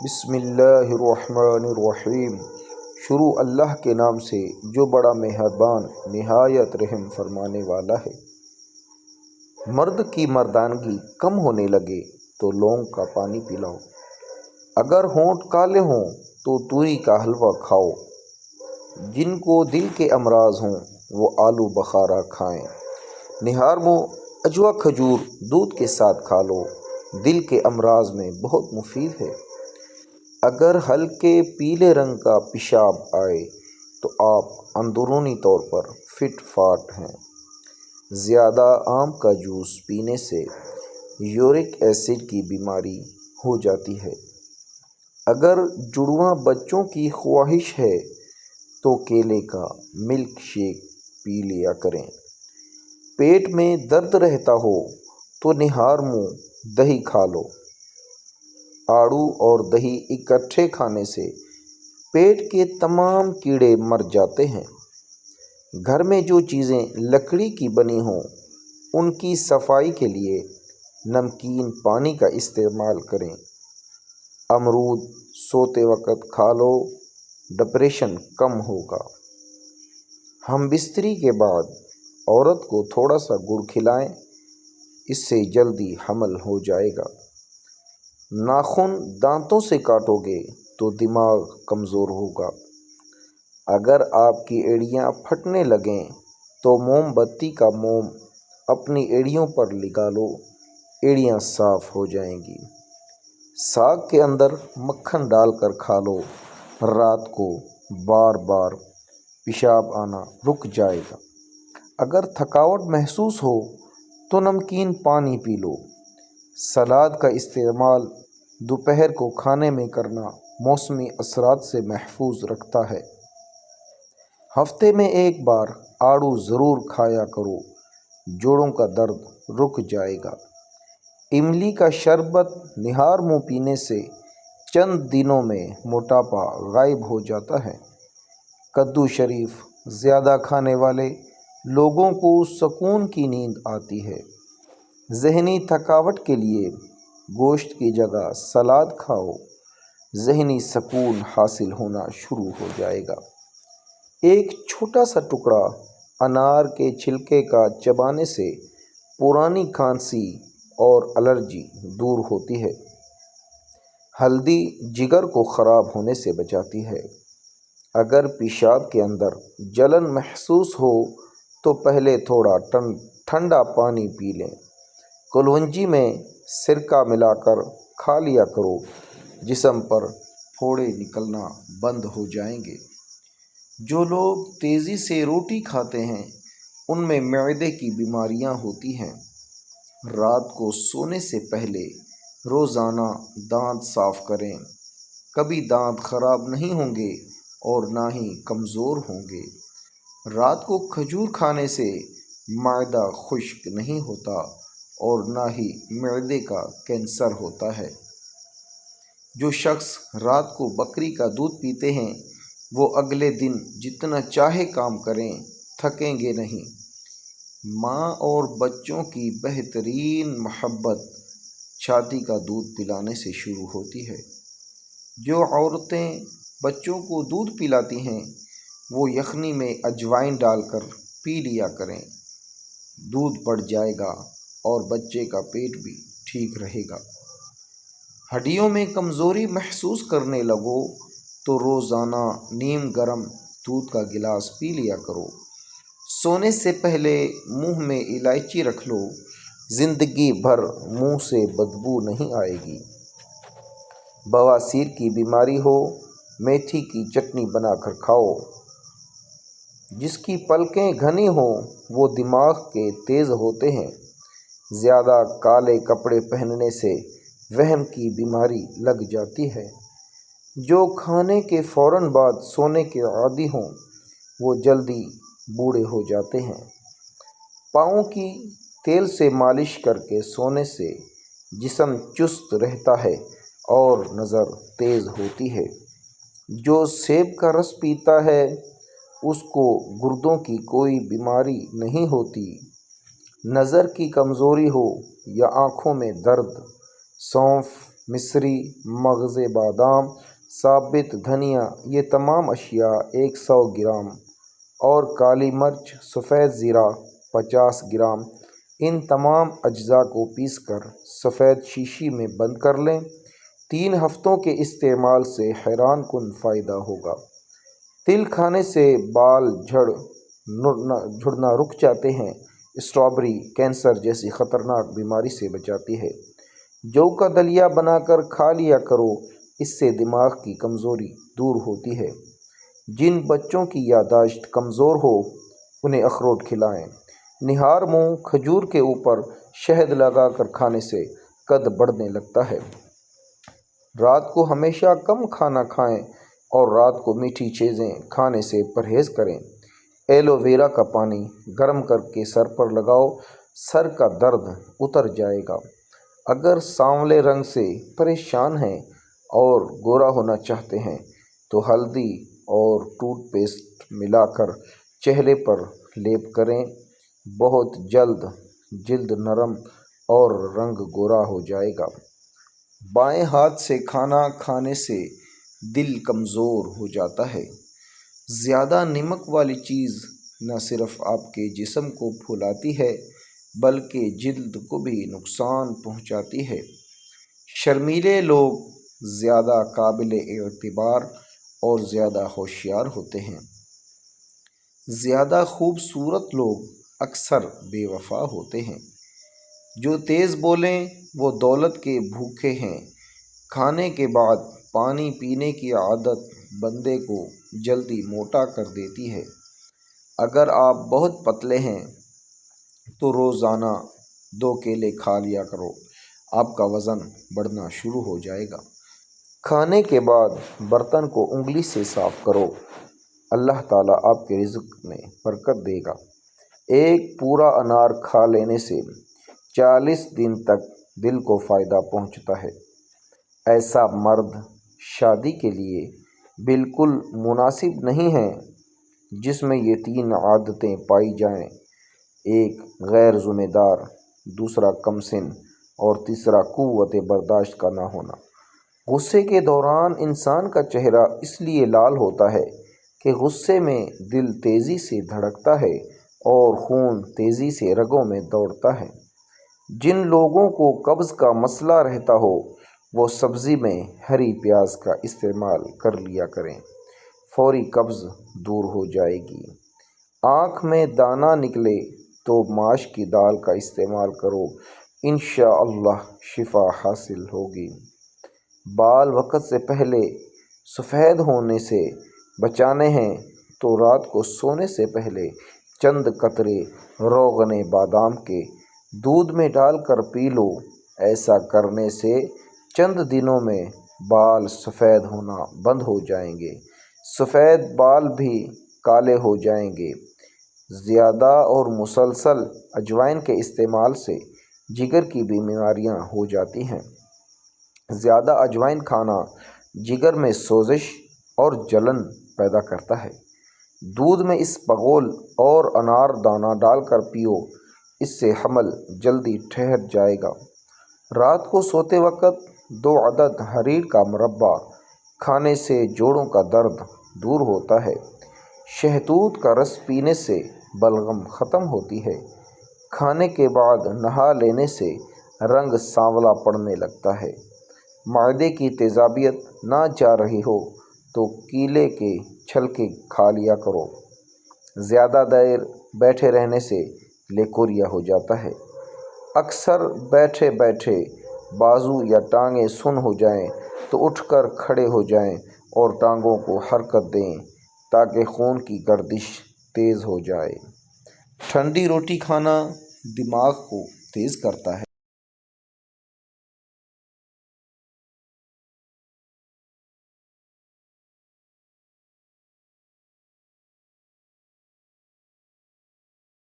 بسم اللہ الرحمن الرحیم۔ شروع اللہ کے نام سے جو بڑا مہربان نہایت رحم فرمانے والا ہے۔ مرد کی مردانگی کم ہونے لگے تو لونگ کا پانی پلاؤ، اگر ہونٹ کالے ہوں تو توری کا حلوہ کھاؤ، جن کو دل کے امراض ہوں وہ آلو بخارا کھائیں، نہار منہ اجوا کھجور دودھ کے ساتھ کھا لو، دل کے امراض میں بہت مفید ہے۔ اگر ہلکے پیلے رنگ کا پیشاب آئے تو آپ اندرونی طور پر فٹ فاٹ ہیں۔ زیادہ آم کا جوس پینے سے یورک ایسڈ کی بیماری ہو جاتی ہے۔ اگر جڑواں بچوں کی خواہش ہے تو کیلے کا ملک شیک پی لیا کریں۔ پیٹ میں درد رہتا ہو تو نہار منہ دہی کھا لو۔ آڑو اور دہی اکٹھے کھانے سے پیٹ کے تمام کیڑے مر جاتے ہیں۔ گھر میں جو چیزیں لکڑی کی بنی ہوں ان کی صفائی کے لیے نمکین پانی کا استعمال کریں۔ امرود سوتے وقت کھا لو، ڈپریشن کم ہوگا۔ ہم بستری کے بعد عورت کو تھوڑا سا گڑ کھلائیں، اس سے جلدی حمل ہو جائے گا۔ ناخن دانتوں سے کاٹو گے تو دماغ کمزور ہوگا۔ اگر آپ کی ایڑیاں پھٹنے لگیں تو موم بتی کا موم اپنی ایڑیوں پر لگا لو، ایڑیاں صاف ہو جائیں گی۔ ساگ کے اندر مکھن ڈال کر کھا لو، رات کو بار بار پیشاب آنا رک جائے گا۔ اگر تھکاوٹ محسوس ہو تو نمکین پانی پی لو۔ سلاد کا استعمال دوپہر کو کھانے میں کرنا موسمی اثرات سے محفوظ رکھتا ہے۔ ہفتے میں ایک بار آڑو ضرور کھایا کرو، جوڑوں کا درد رک جائے گا۔ املی کا شربت نہار منہ پینے سے چند دنوں میں موٹاپا غائب ہو جاتا ہے۔ کدو شریف زیادہ کھانے والے لوگوں کو سکون کی نیند آتی ہے۔ ذہنی تھکاوٹ کے لیے گوشت کی جگہ سلاد کھاؤ، ذہنی سکون حاصل ہونا شروع ہو جائے گا۔ ایک چھوٹا سا ٹکڑا انار کے چھلکے کا چبانے سے پرانی کھانسی اور الرجی دور ہوتی ہے۔ ہلدی جگر کو خراب ہونے سے بچاتی ہے۔ اگر پیشاب کے اندر جلن محسوس ہو تو پہلے تھوڑا ٹھنڈا پانی پی لیں۔ کلونجی میں سرکہ ملا کر کھا لیا کرو، جسم پر پھوڑے نکلنا بند ہو جائیں گے۔ جو لوگ تیزی سے روٹی کھاتے ہیں ان میں معدے کی بیماریاں ہوتی ہیں۔ رات کو سونے سے پہلے روزانہ دانت صاف کریں، کبھی دانت خراب نہیں ہوں گے اور نہ ہی کمزور ہوں گے۔ رات کو کھجور کھانے سے معدہ خشک نہیں ہوتا اور نہ ہی معدے کا کینسر ہوتا ہے۔ جو شخص رات کو بکری کا دودھ پیتے ہیں وہ اگلے دن جتنا چاہے کام کریں تھکیں گے نہیں۔ ماں اور بچوں کی بہترین محبت چھاتی کا دودھ پلانے سے شروع ہوتی ہے۔ جو عورتیں بچوں کو دودھ پلاتی ہیں وہ یخنی میں اجوائن ڈال کر پی لیا کریں، دودھ بڑھ جائے گا اور بچے کا پیٹ بھی ٹھیک رہے گا۔ ہڈیوں میں کمزوری محسوس کرنے لگو تو روزانہ نیم گرم دودھ کا گلاس پی لیا کرو۔ سونے سے پہلے منہ میں الائچی رکھ لو، زندگی بھر منہ سے بدبو نہیں آئے گی۔ بواسیر کی بیماری ہو، میتھی کی چٹنی بنا کر کھاؤ۔ جس کی پلکیں گھنی ہوں وہ دماغ کے تیز ہوتے ہیں۔ زیادہ کالے کپڑے پہننے سے وہم کی بیماری لگ جاتی ہے۔ جو کھانے کے فوراً بعد سونے کے عادی ہوں وہ جلدی بوڑھے ہو جاتے ہیں۔ پاؤں کی تیل سے مالش کر کے سونے سے جسم چست رہتا ہے اور نظر تیز ہوتی ہے۔ جو سیب کا رس پیتا ہے اس کو گردوں کی کوئی بیماری نہیں ہوتی۔ نظر کی کمزوری ہو یا آنکھوں میں درد، سونف مصری، مغز بادام، ثابت دھنیا، یہ تمام اشیاء 100 گرام اور کالی مرچ، سفید زیرہ 50 گرام، ان تمام اجزاء کو پیس کر سفید شیشی میں بند کر لیں۔ 3 ہفتوں کے استعمال سے حیران کن فائدہ ہوگا۔ تل کھانے سے بال جھڑنا رک جاتے ہیں۔ اسٹرابیری کینسر جیسی خطرناک بیماری سے بچاتی ہے۔ جو کا دلیا بنا کر کھا لیا کرو، اس سے دماغ کی کمزوری دور ہوتی ہے۔ جن بچوں کی یادداشت کمزور ہو انہیں اخروٹ کھلائیں۔ نہار منہ کھجور کے اوپر شہد لگا کر کھانے سے قد بڑھنے لگتا ہے۔ رات کو ہمیشہ کم کھانا کھائیں اور رات کو میٹھی چیزیں کھانے سے پرہیز کریں۔ ایلو ویرا کا پانی گرم کر کے سر پر لگاؤ، سر کا درد اتر جائے گا۔ اگر سانولے رنگ سے پریشان ہیں اور گورا ہونا چاہتے ہیں تو ہلدی اور ٹوتھ پیسٹ ملا کر چہرے پر لیپ کریں۔ بہت جلد جلد نرم اور رنگ گورا ہو جائے گا۔ بائیں ہاتھ سے کھانا کھانے سے دل کمزور ہو جاتا ہے۔ زیادہ نمک والی چیز نہ صرف آپ کے جسم کو پھولاتی ہے بلکہ جلد کو بھی نقصان پہنچاتی ہے۔ شرمیلے لوگ زیادہ قابل اعتبار اور زیادہ ہوشیار ہوتے ہیں۔ زیادہ خوبصورت لوگ اکثر بے وفا ہوتے ہیں۔ جو تیز بولیں وہ دولت کے بھوکے ہیں۔ کھانے کے بعد پانی پینے کی عادت بندے کو جلدی موٹا کر دیتی ہے۔ اگر آپ بہت پتلے ہیں تو روزانہ 2 کیلے کھا لیا کرو، آپ کا وزن بڑھنا شروع ہو جائے گا۔ کھانے کے بعد برتن کو انگلی سے صاف کرو، اللہ تعالیٰ آپ کے رزق میں برکت دے گا۔ ایک پورا انار کھا لینے سے 40 دن تک دل کو فائدہ پہنچتا ہے۔ ایسا مرد شادی کے لیے بالکل مناسب نہیں ہے جس میں یہ 3 عادتیں پائی جائیں: 1 غیر ذمہ دار، 2 کم سن اور 3 قوت برداشت کا نہ ہونا۔ غصے کے دوران انسان کا چہرہ اس لیے لال ہوتا ہے کہ غصے میں دل تیزی سے دھڑکتا ہے اور خون تیزی سے رگوں میں دوڑتا ہے۔ جن لوگوں کو قبض کا مسئلہ رہتا ہو وہ سبزی میں ہری پیاز کا استعمال کر لیا کریں، فوری قبض دور ہو جائے گی۔ آنکھ میں دانہ نکلے تو ماش کی دال کا استعمال کرو، انشاءاللہ شفا حاصل ہوگی۔ بال وقت سے پہلے سفید ہونے سے بچانے ہیں تو رات کو سونے سے پہلے چند قطرے روغن بادام کے دودھ میں ڈال کر پی لو۔ ایسا کرنے سے چند دنوں میں بال سفید ہونا بند ہو جائیں گے، سفید بال بھی کالے ہو جائیں گے۔ زیادہ اور مسلسل اجوائن کے استعمال سے جگر کی بیماریاں ہو جاتی ہیں۔ زیادہ اجوائن کھانا جگر میں سوزش اور جلن پیدا کرتا ہے۔ دودھ میں اسپغول اور انار دانہ ڈال کر پیو، اس سے حمل جلدی ٹھہر جائے گا۔ رات کو سوتے وقت 2 عدد حریر کا مربع کھانے سے جوڑوں کا درد دور ہوتا ہے۔ شہتوت کا رس پینے سے بلغم ختم ہوتی ہے۔ کھانے کے بعد نہا لینے سے رنگ سانولا پڑنے لگتا ہے۔ معدے کی تیزابیت نہ جا رہی ہو تو کیلے کے چھلکے کھا لیا کرو۔ زیادہ دیر بیٹھے رہنے سے لیکوریا ہو جاتا ہے۔ اکثر بیٹھے بیٹھے بازو یا ٹانگیں سن ہو جائیں تو اٹھ کر کھڑے ہو جائیں اور ٹانگوں کو حرکت دیں تاکہ خون کی گردش تیز ہو جائے۔ ٹھنڈی روٹی کھانا دماغ کو تیز کرتا ہے۔